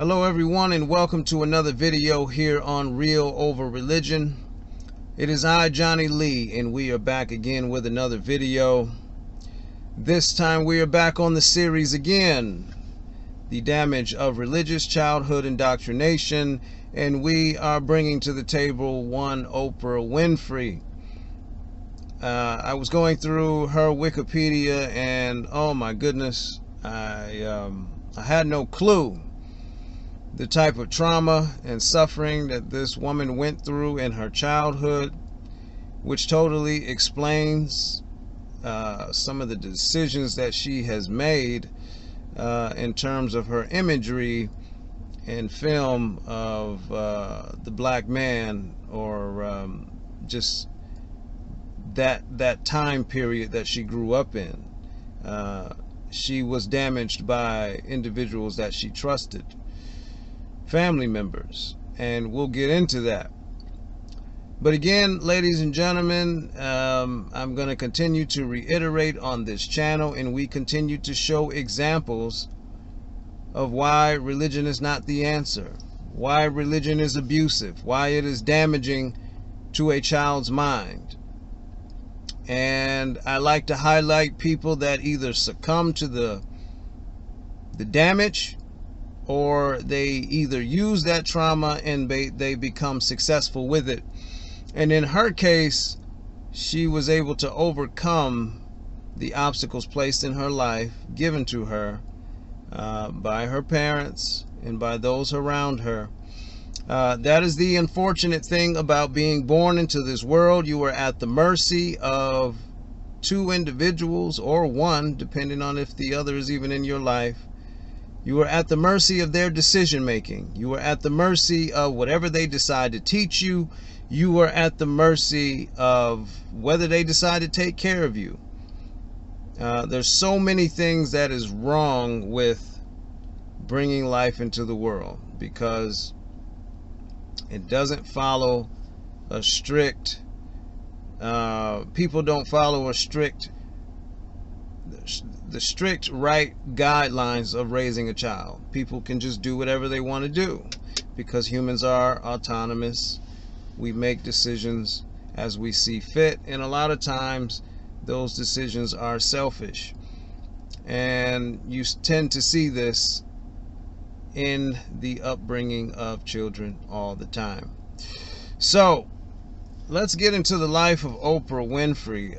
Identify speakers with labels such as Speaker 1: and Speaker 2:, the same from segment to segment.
Speaker 1: Hello everyone, and welcome to another video here on Real Over Religion. It is I, Johnny Lee, and we are back again with another video. This time we are back on the series again, The Damage of Religious Childhood Indoctrination, and we are bringing to the table one Oprah Winfrey. I was going through her Wikipedia, and oh my goodness, I had no clue the type of trauma and suffering that this woman went through in her childhood, which totally explains some of the decisions that she has made in terms of her imagery and film of the black man, or just that time period that she grew up in. She was damaged by individuals that she trusted, family members, and we'll get into that. But again, ladies and gentlemen, I'm going to continue to reiterate on this channel, and we continue to show examples of why religion is not the answer, why religion is abusive, why it is damaging to a child's mind. And I like to highlight people that either succumb to the damage, or they either use that trauma and they become successful with it. And in her case, she was able to overcome the obstacles placed in her life, given to her by her parents and by those around her. That is the unfortunate thing about being born into this world. You are at the mercy of two individuals, or one, depending on if the other is even in your life. You are at the mercy of their decision making. You are at the mercy of whatever they decide to teach you. You are at the mercy of whether they decide to take care of you. There's so many things that is wrong with bringing life into the world, because it doesn't follow a strict, people don't follow a strict, the strict right guidelines of raising a child. People can just do whatever they want to do, because humans are autonomous. We make decisions as we see fit, and a lot of times those decisions are selfish, and you tend to see this in the upbringing of children all the time. So let's get into the life of Oprah Winfrey.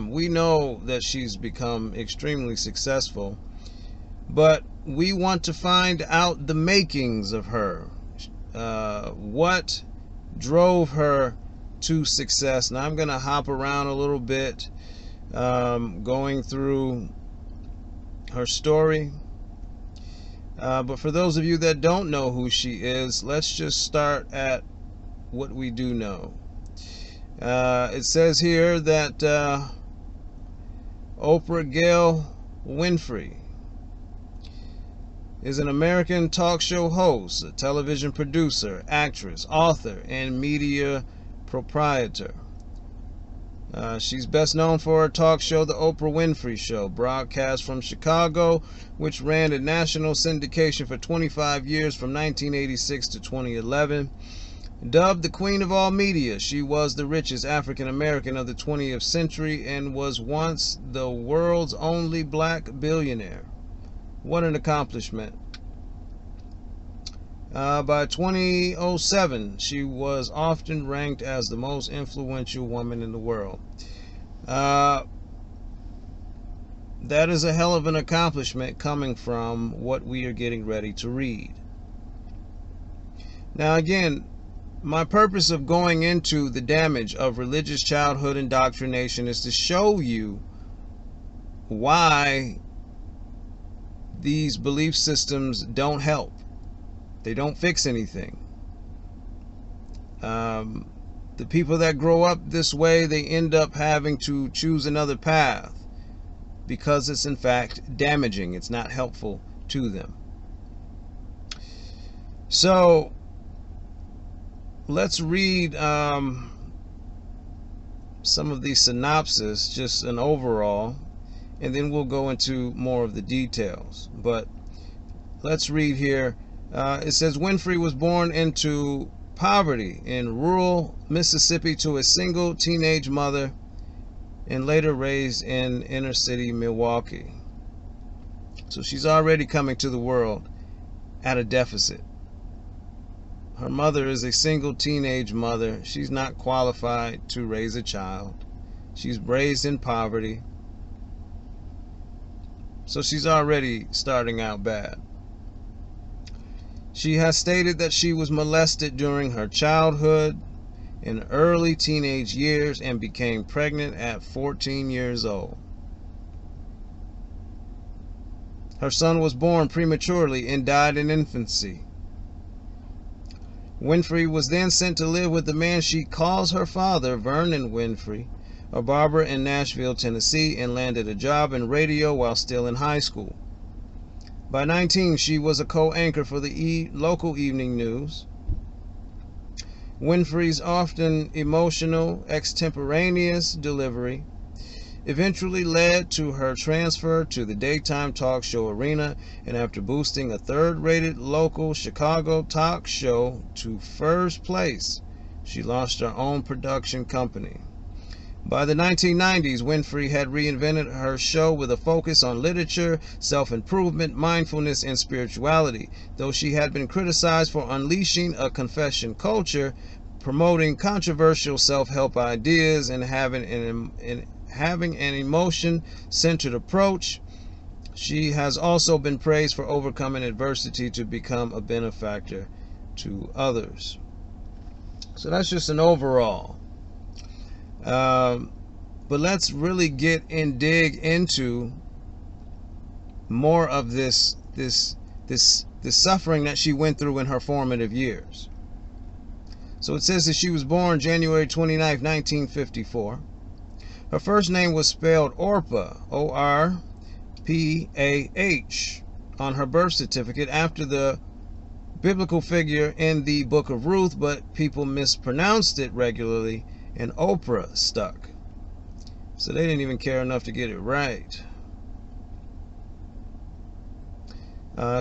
Speaker 1: We know that she's become extremely successful, but we want to find out the makings of her. What drove her to success? Now I'm going to hop around a little bit, going through her story. But for those of you that don't know who she is, let's just start at what we do know. It says here that Oprah Gail Winfrey is an American talk show host, a television producer, actress, author, and media proprietor. She's best known for her talk show, The Oprah Winfrey Show, broadcast from Chicago, which ran in national syndication for 25 years from 1986 to 2011. Dubbed the Queen of all media, she was the richest African American of the 20th century and was once the world's only black billionaire. What an accomplishment. By 2007, she was often ranked as the most influential woman in the world. That is a hell of an accomplishment coming from what we are getting ready to read. Now again, my purpose of going into the damage of religious childhood indoctrination is to show you why these belief systems don't help. They don't fix anything. The people that grow up this way, they end up having to choose another path, because it's in fact damaging. It's not helpful to them. So let's read some of the synopsis, just an overall, and then we'll go into more of the details. But let's read here It says Winfrey was born into poverty in rural Mississippi to a single teenage mother and later raised in inner city Milwaukee. So she's already coming to the world at a deficit. Her mother is a single teenage mother. She's not qualified to raise a child. She's raised in poverty. So she's already starting out bad. She has stated that she was molested during her childhood and early teenage years and became pregnant at 14 years old. Her son was born prematurely and died in infancy. Winfrey was then sent to live with the man she calls her father, Vernon Winfrey, a barber in Nashville, Tennessee, and landed a job in radio while still in high school. By 19, she was a co-anchor for the local evening news. Winfrey's often emotional, extemporaneous delivery eventually led to her transfer to the daytime talk show arena, and after boosting a third-rated local Chicago talk show to first place, she launched her own production company. By the 1990s, Winfrey had reinvented her show with a focus on literature, self-improvement, mindfulness, and spirituality. Though she had been criticized for unleashing a confession culture, promoting controversial self-help ideas, and having an emotion-centered approach, she has also been praised for overcoming adversity to become a benefactor to others. So that's just an overall. But let's really get and dig into more of this suffering that she went through in her formative years. So it says that she was born January 29, 1954. Her first name was spelled Orpah, O-R-P-A-H, on her birth certificate after the biblical figure in the book of Ruth, but people mispronounced it regularly, and Oprah stuck. So they didn't even care enough to get it right.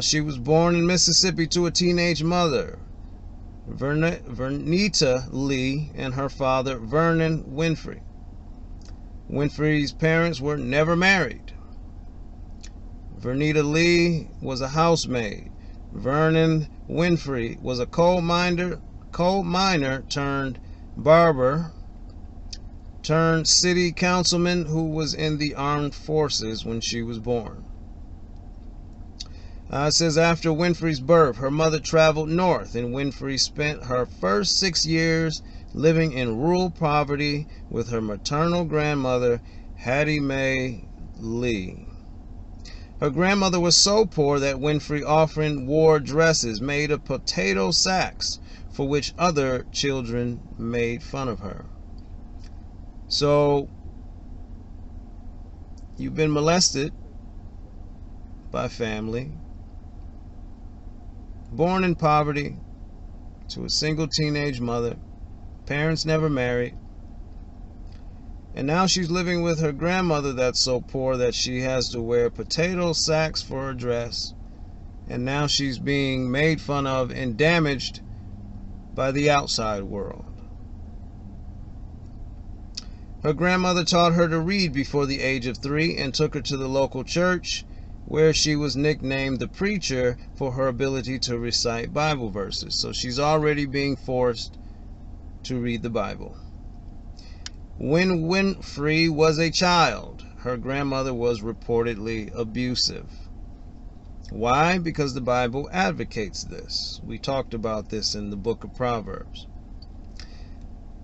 Speaker 1: She was born in Mississippi to a teenage mother, Vernita Lee, and her father, Vernon Winfrey. Winfrey's parents were never married. Vernita Lee was a housemaid. Vernon Winfrey was a coal miner turned barber turned city councilman who was in the armed forces when she was born. It says after Winfrey's birth, her mother traveled north, and Winfrey spent her first 6 years living in rural poverty with her maternal grandmother, Hattie Mae Lee. Her grandmother was so poor that Winfrey often wore dresses made of potato sacks, for which other children made fun of her. So, you've been molested by family, born in poverty to a single teenage mother, parents never married, and now she's living with her grandmother that's so poor that she has to wear potato sacks for her dress, and now she's being made fun of and damaged by the outside world. Her grandmother taught her to read before the age of 3 and took her to the local church, where she was nicknamed the preacher for her ability to recite Bible verses. So she's already being forced to read the Bible. When Winfrey was a child, her grandmother was reportedly abusive. Why? Because the Bible advocates this. We talked about this in the book of Proverbs.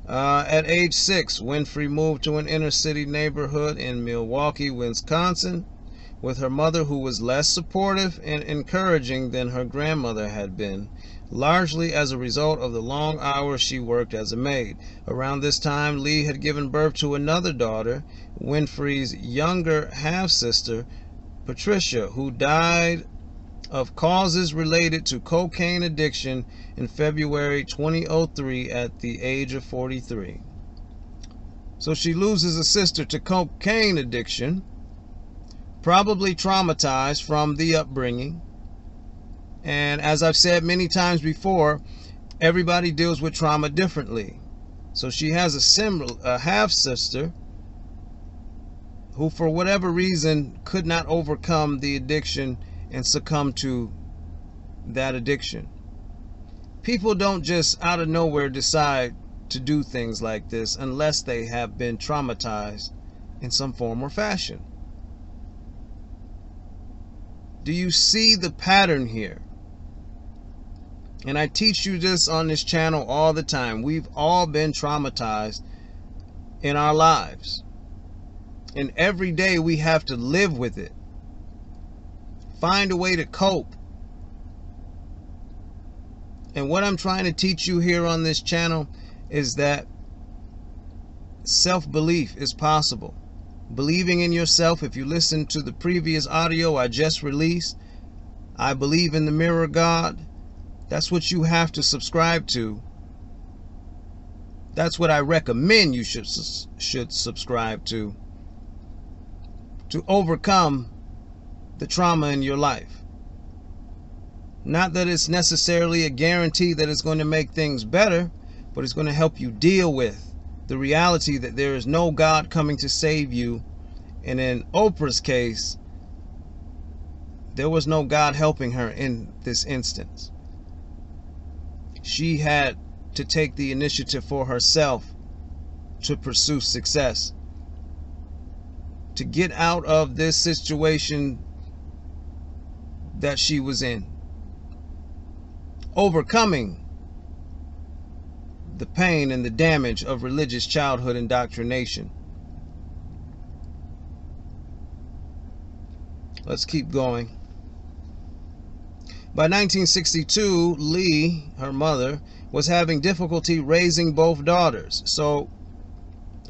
Speaker 1: At age 6, Winfrey moved to an inner city neighborhood in Milwaukee, Wisconsin, with her mother, who was less supportive and encouraging than her grandmother had been, largely as a result of the long hours she worked as a maid. Around this time, Lee had given birth to another daughter, Winfrey's younger half-sister, Patricia, who died of causes related to cocaine addiction in February 2003 at the age of 43. So she loses a sister to cocaine addiction, probably traumatized from the upbringing. And as I've said many times before, everybody deals with trauma differently. So she has a half-sister who, for whatever reason, could not overcome the addiction and succumb to that addiction. People don't just out of nowhere decide to do things like this unless they have been traumatized in some form or fashion. Do you see the pattern here? And I teach you this on this channel all the time. We've all been traumatized in our lives. And every day we have to live with it. Find a way to cope. And what I'm trying to teach you here on this channel is that self-belief is possible. Believing in yourself. If you listen to the previous audio I just released, I believe in the mirror God. That's what you have to subscribe to. That's what I recommend you should subscribe to overcome the trauma in your life. Not that it's necessarily a guarantee that it's going to make things better, but it's going to help you deal with the reality that there is no God coming to save you. And in Oprah's case, there was no God helping her in this instance. She had to take the initiative for herself to pursue success, to get out of this situation that she was in, overcoming the pain and the damage of religious childhood indoctrination. Let's keep going. By 1962, Lee, her mother, was having difficulty raising both daughters. So,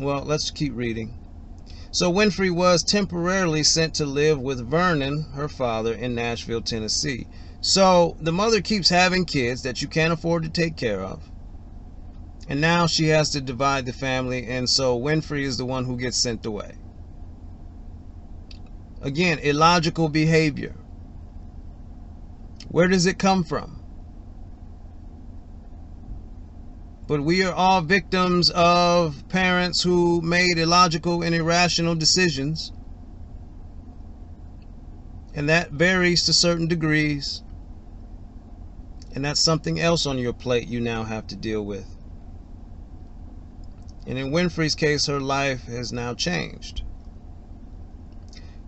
Speaker 1: well, let's keep reading. So Winfrey was temporarily sent to live with Vernon, her father, in Nashville, Tennessee. So the mother keeps having kids that you can't afford to take care of. And now she has to divide the family, and so Winfrey is the one who gets sent away. Again, illogical behavior. Where does it come from? But we are all victims of parents who made illogical and irrational decisions. And that varies to certain degrees. And that's something else on your plate you now have to deal with. And in Winfrey's case, her life has now changed.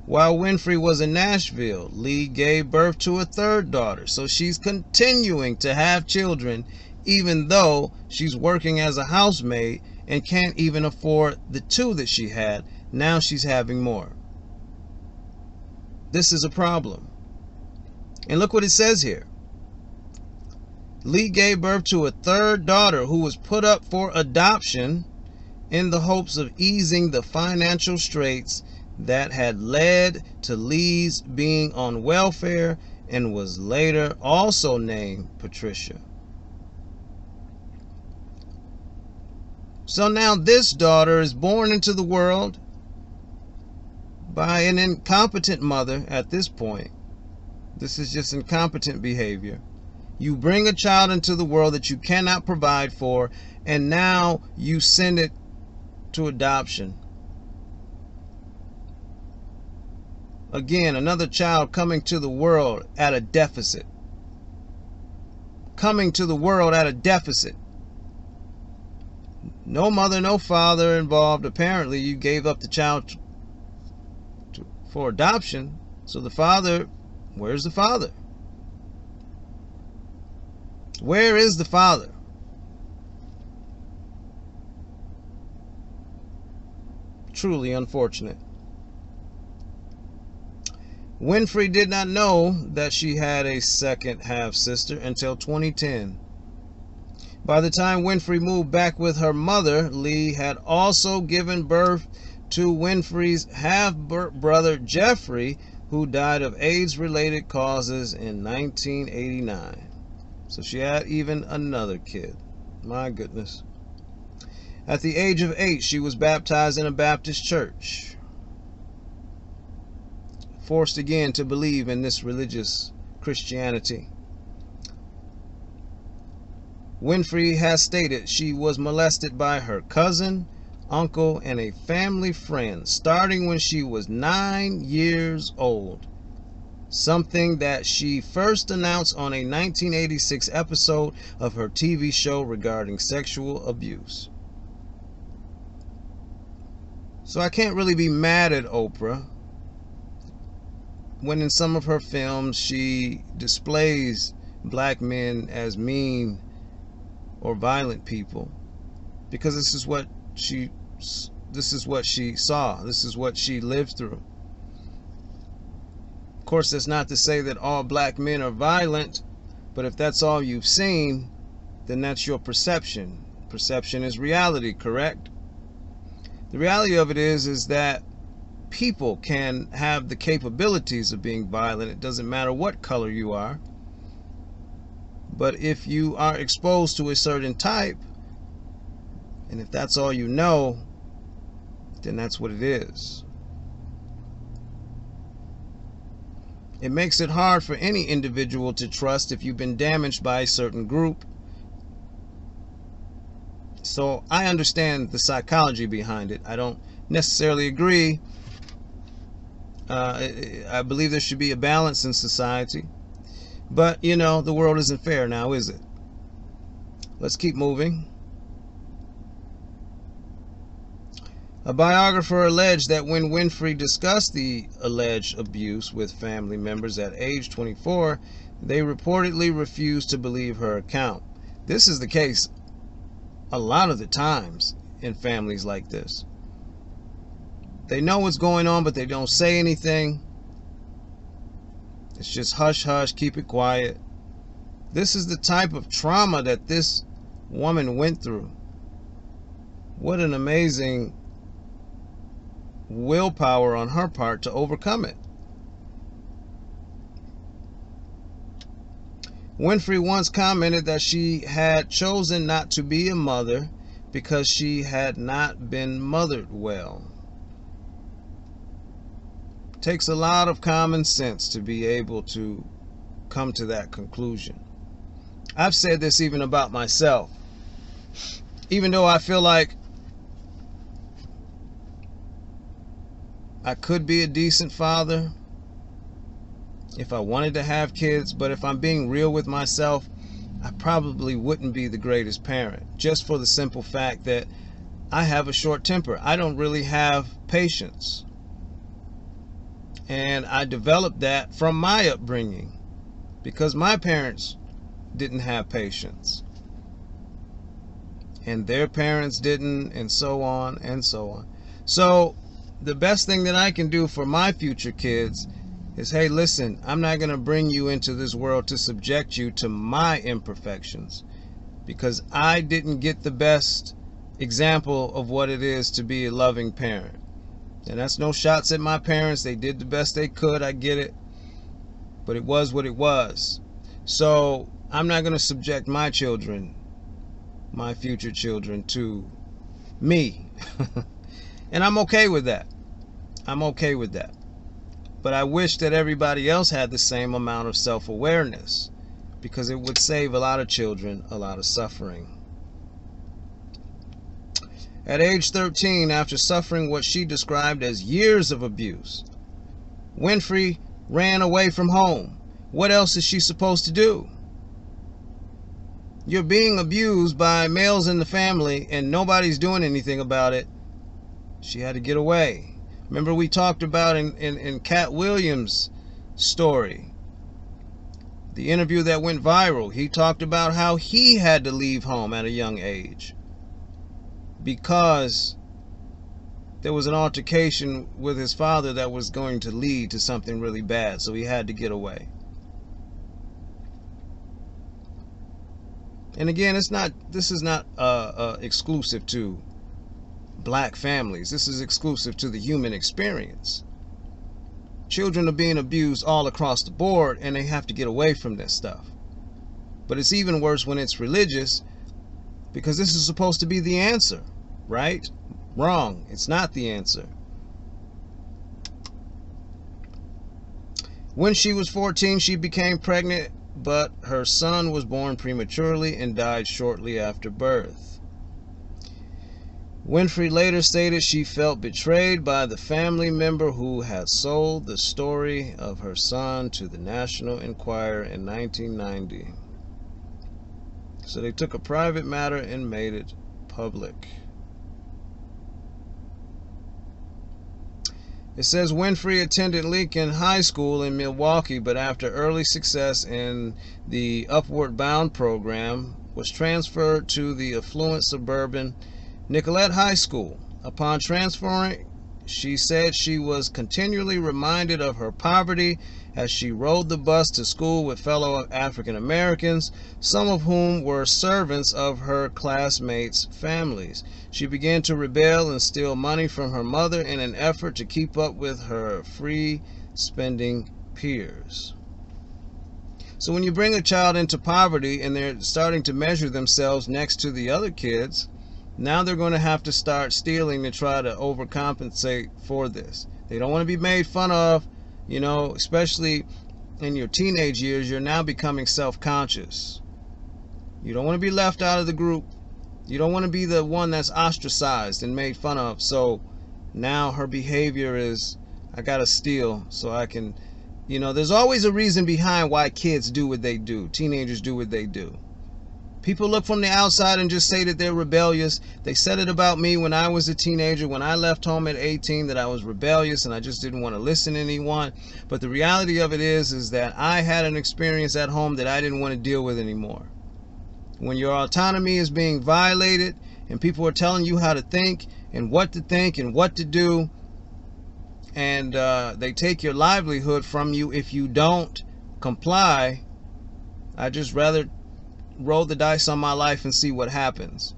Speaker 1: While Winfrey was in Nashville, Lee gave birth to a third daughter. So she's continuing to have children, even though she's working as a housemaid and can't even afford the two that she had. Now she's having more. This is a problem. And look what it says here. Lee gave birth to a third daughter who was put up for adoption in the hopes of easing the financial straits that had led to Lee's being on welfare, and was later also named Patricia. So now this daughter is born into the world by an incompetent mother at this point. This is just incompetent behavior. You bring a child into the world that you cannot provide for, and now you send it to adoption. Again, another child coming to the world at a deficit. Coming to the world at a deficit. No mother, no father involved. Apparently, you gave up the child for adoption. So the father, where's the father? Where is the father? Truly unfortunate. Winfrey did not know that she had a second half-sister until 2010. By the time Winfrey moved back with her mother, Lee had also given birth to Winfrey's half-brother Jeffrey, who died of AIDS-related causes in 1989. So she had even another kid. My goodness. At the age of 8, she was baptized in a Baptist church. Forced again to believe in this religious Christianity. Winfrey has stated she was molested by her cousin, uncle, and a family friend starting when she was 9 years old. Something that she first announced on a 1986 episode of her TV show regarding sexual abuse. So I can't really be mad at Oprah when in some of her films she displays black men as mean or violent people, because this is what she saw, this is what she lived through. Of course, that's not to say that all black men are violent, but if that's all you've seen, then that's your perception. Perception is reality, correct? The reality of it is that people can have the capabilities of being violent. It doesn't matter what color you are. But if you are exposed to a certain type, and if that's all you know, then that's what it is. It makes it hard for any individual to trust if you've been damaged by a certain group. So I understand the psychology behind it. I don't necessarily agree. I believe there should be a balance in society. But, you know, the world isn't fair now, is it? Let's keep moving. A biographer alleged that when Winfrey discussed the alleged abuse with family members at age 24, they reportedly refused to believe her account. This is the case a lot of the times in families like this. They know what's going on, but they don't say anything. It's just hush hush, keep it quiet. This is the type of trauma that this woman went through. What an amazing willpower on her part to overcome it. Winfrey once commented that she had chosen not to be a mother because she had not been mothered well. It takes a lot of common sense to be able to come to that conclusion. I've said this even about myself. Even though I feel like I could be a decent father if I wanted to have kids, but if I'm being real with myself, I probably wouldn't be the greatest parent, just for the simple fact that I have a short temper. I don't really have patience. And I developed that from my upbringing because my parents didn't have patience. And their parents didn't, and so on and so on. So the best thing that I can do for my future kids is, hey, listen, I'm not going to bring you into this world to subject you to my imperfections, because I didn't get the best example of what it is to be a loving parent. And that's no shots at my parents. They did the best they could. I get it. But it was what it was. So I'm not going to subject my children, my future children, to me. And I'm okay with that. I'm okay with that. But I wish that everybody else had the same amount of self-awareness, because it would save a lot of children a lot of suffering. At age 13, after suffering what she described as years of abuse, Winfrey ran away from home. What else is she supposed to do? You're being abused by males in the family and nobody's doing anything about it. She had to get away. Remember, we talked about in Cat Williams' story, the interview that went viral. He talked about how he had to leave home at a young age because there was an altercation with his father that was going to lead to something really bad, so he had to get away. And again, this is not exclusive to black families. This is exclusive to the human experience. Children are being abused all across the board, and they have to get away from this stuff. But it's even worse when it's religious, because this is supposed to be the answer, right? Wrong. It's not the answer. When she was 14, she became pregnant but her son was born prematurely and died shortly after birth. Winfrey later stated she felt betrayed by the family member who had sold the story of her son to the National Enquirer in 1990. So they took a private matter and made it public. It says Winfrey attended Lincoln High School in Milwaukee, but after early success in the Upward Bound program, was transferred to the affluent suburban Nicollet High School. Upon transferring, she said she was continually reminded of her poverty as she rode the bus to school with fellow African Americans, some of whom were servants of her classmates' families. She began to rebel and steal money from her mother in an effort to keep up with her free spending peers. So when you bring a child into poverty and they're starting to measure themselves next to the other kids, now they're going to have to start stealing to try to overcompensate for this. They don't want to be made fun of, you know, especially in your teenage years. You're now becoming self-conscious. You don't want to be left out of the group. You don't want to be the one that's ostracized and made fun of. So now her behavior is, I got to steal so I can, you know, there's always a reason behind why kids do what they do. Teenagers do what they do. People look from the outside and just say that they're rebellious. They said it about me when I was a teenager, when I left home at 18, that I was rebellious and I just didn't want to listen to anyone. But the reality of it is that I had an experience at home that I didn't want to deal with anymore. When your autonomy is being violated and people are telling you how to think and what to do, and they take your livelihood from you if you don't comply, I just rather roll the dice on my life and see what happens.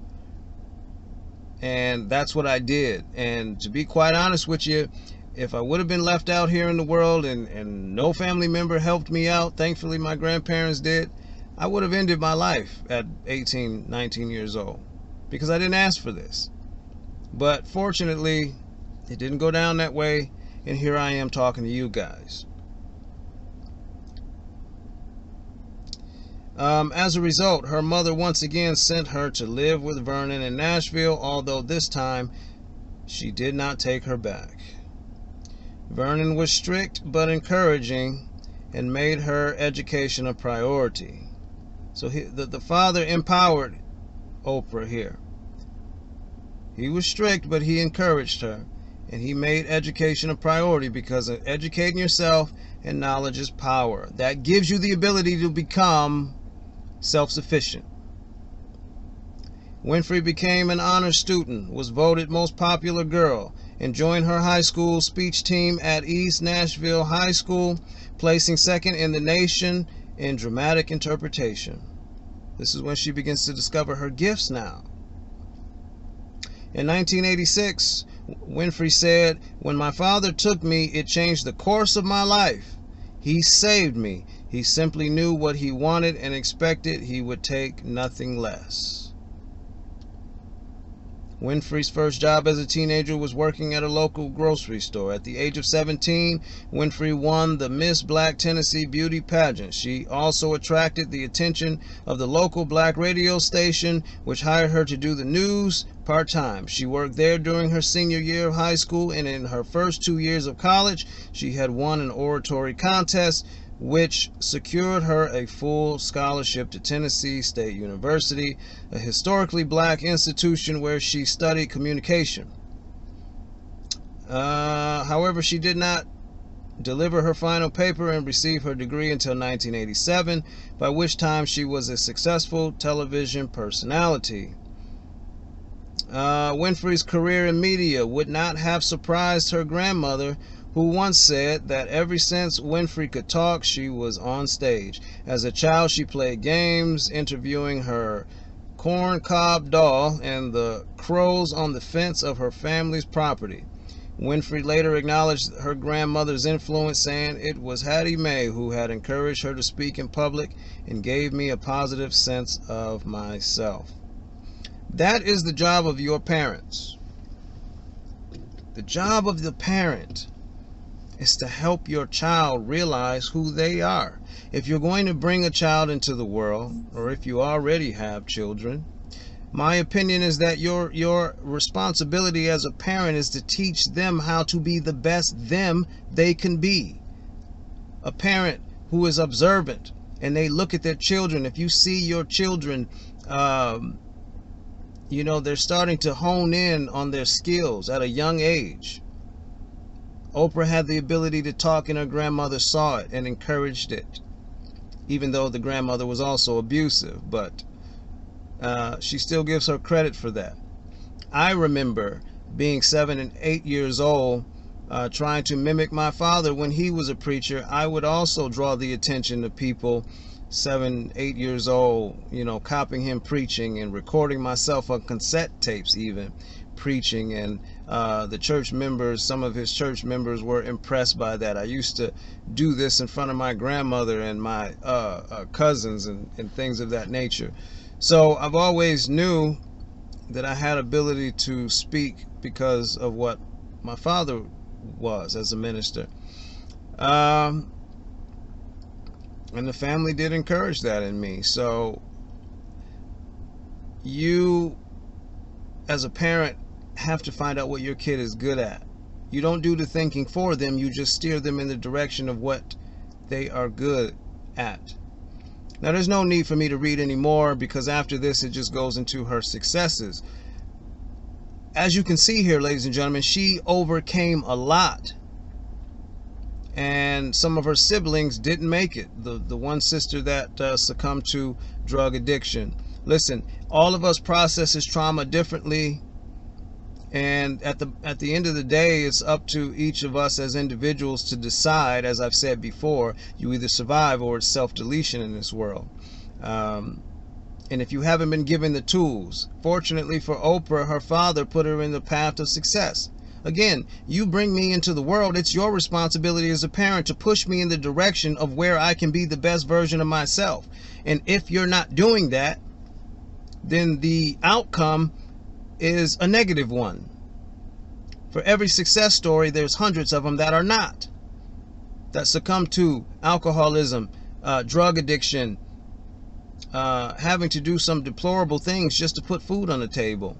Speaker 1: And that's what I did. And to be quite honest with you, if I would have been left out here in the world and no family member helped me out, thankfully my grandparents did, I would have ended my life at 18, 19 years old, because I didn't ask for this. But fortunately, it didn't go down that way, and here I am talking to you guys. As a result, her mother once again sent her to live with Vernon in Nashville, although this time she did not take her back. Vernon was strict but encouraging and made her education a priority. So the father empowered Oprah here. He was strict, but he encouraged her, and he made education a priority, because educating yourself and knowledge is power. That gives you the ability to become self-sufficient. Winfrey became an honor student, was voted most popular girl, and joined her high school speech team at East Nashville High School, placing second in the nation in dramatic interpretation. This is when she begins to discover her gifts now. In 1986, Winfrey said, "When my father took me, it changed the course of my life. He saved me. He simply knew what he wanted and expected he would take nothing less." Winfrey's first job as a teenager was working at a local grocery store. At the age of 17, Winfrey won the Miss Black Tennessee beauty pageant. She also attracted the attention of the local black radio station, which hired her to do the news part-time. She worked there during her senior year of high school, and in her first 2 years of college, she had won an oratory contest, which secured her a full scholarship to Tennessee State University, a historically black institution where she studied communication. However, she did not deliver her final paper and receive her degree until 1987, by which time she was a successful television personality. Winfrey's career in media would not have surprised her grandmother, who once said that ever since Winfrey could talk, she was on stage. As a child, she played games, interviewing her corncob doll and the crows on the fence of her family's property. Winfrey later acknowledged her grandmother's influence, saying, "It was Hattie Mae who had encouraged her to speak in public and gave me a positive sense of myself." That is the job of your parents. The job of the parent is to help your child realize who they are. If you're going to bring a child into the world, or if you already have children, my opinion is that your responsibility as a parent is to teach them how to be the best them they can be. A parent who is observant and they look at their children, if you see your children, they're starting to hone in on their skills at a young age. Oprah had the ability to talk, and her grandmother saw it and encouraged it, even though the grandmother was also abusive, but she still gives her credit for that. I remember being 7 and 8 years old, trying to mimic my father when he was a preacher. I would also draw the attention of people 7, 8 years old, copying him preaching and recording myself on cassette tapes even preaching, and the church members, some of his church members were impressed by that. I used to do this in front of my grandmother and my cousins and things of that nature. So I've always knew that I had ability to speak because of what my father was as a minister. And the family did encourage that in me. So you, as a parent, have to find out what your kid is good at. You don't do the thinking for them, you just steer them in the direction of what they are good at. Now, there's no need for me to read anymore, because after this it just goes into her successes. As you can see here, ladies and gentlemen, she overcame a lot, and some of her siblings didn't make it. The one sister that succumbed to drug addiction. Listen, all of us processes trauma differently, and at the end of the day, it's up to each of us as individuals to decide. As I've said before, you either survive or it's self-deletion in this world. And if you haven't been given the tools, fortunately for Oprah, her father put her in the path of success. Again, you bring me into the world, it's your responsibility as a parent to push me in the direction of where I can be the best version of myself. And if you're not doing that, then the outcome is a negative one. For every success story, there's hundreds of them that are not, that succumb to alcoholism, drug addiction, having to do some deplorable things just to put food on the table.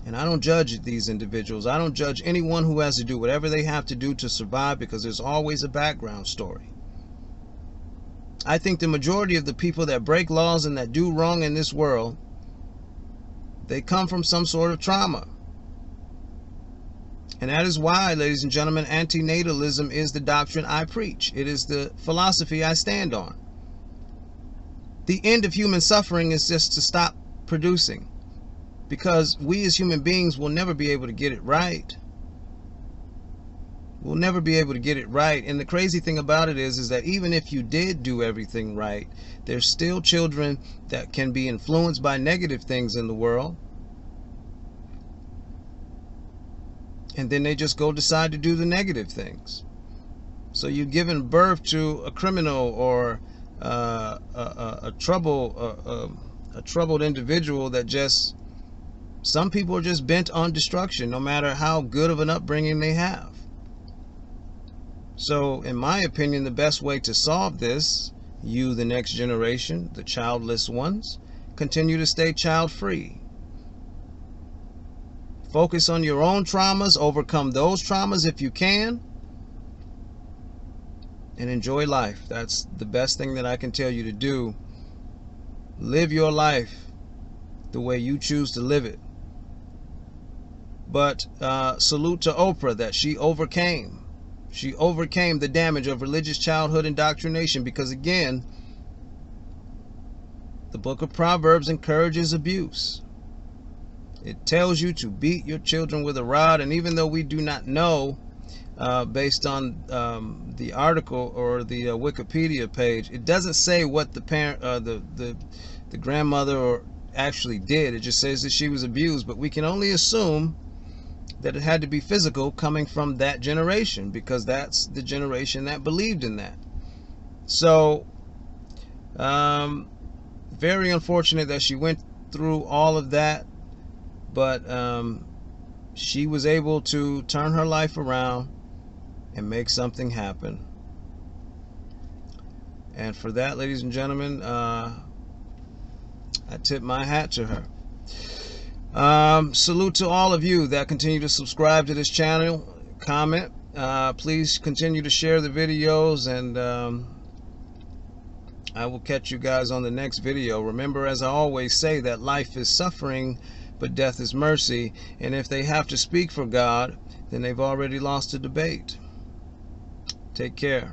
Speaker 1: And I don't judge these individuals. I don't judge anyone who has to do whatever they have to do to survive, because there's always a background story. I think the majority of the people that break laws and that do wrong in this world, they come from some sort of trauma. And that is why, ladies and gentlemen, antinatalism is the doctrine I preach. It is the philosophy I stand on. The end of human suffering is just to stop producing, because we as human beings will never be able to get it right. We'll never be able to get it right. And the crazy thing about it is that even if you did do everything right, there's still children that can be influenced by negative things in the world. And then they just go decide to do the negative things. So you've given birth to a criminal or a troubled individual that just, some people are just bent on destruction, no matter how good of an upbringing they have. So, in my opinion, the best way to solve this, you, the next generation, the childless ones, continue to stay child-free. Focus on your own traumas, overcome those traumas if you can, and enjoy life. That's the best thing that I can tell you to do. Live your life the way you choose to live it. But salute to Oprah that she overcame. She overcame the damage of religious childhood indoctrination, because again, the book of Proverbs encourages abuse. It tells you to beat your children with a rod, and even though we do not know, based on the article or the Wikipedia page, it doesn't say what the parent, the grandmother actually did. It just says that she was abused, but we can only assume that it had to be physical, coming from that generation, because that's the generation that believed in that. So very unfortunate that she went through all of that, but she was able to turn her life around and make something happen. And for that, ladies and gentlemen, I tip my hat to her. Salute to all of you that continue to subscribe to this channel, comment. Please continue to share the videos, and I will catch you guys on the next video. Remember, as I always say, that life is suffering, but death is mercy. And if they have to speak for God, then they've already lost the debate. Take care.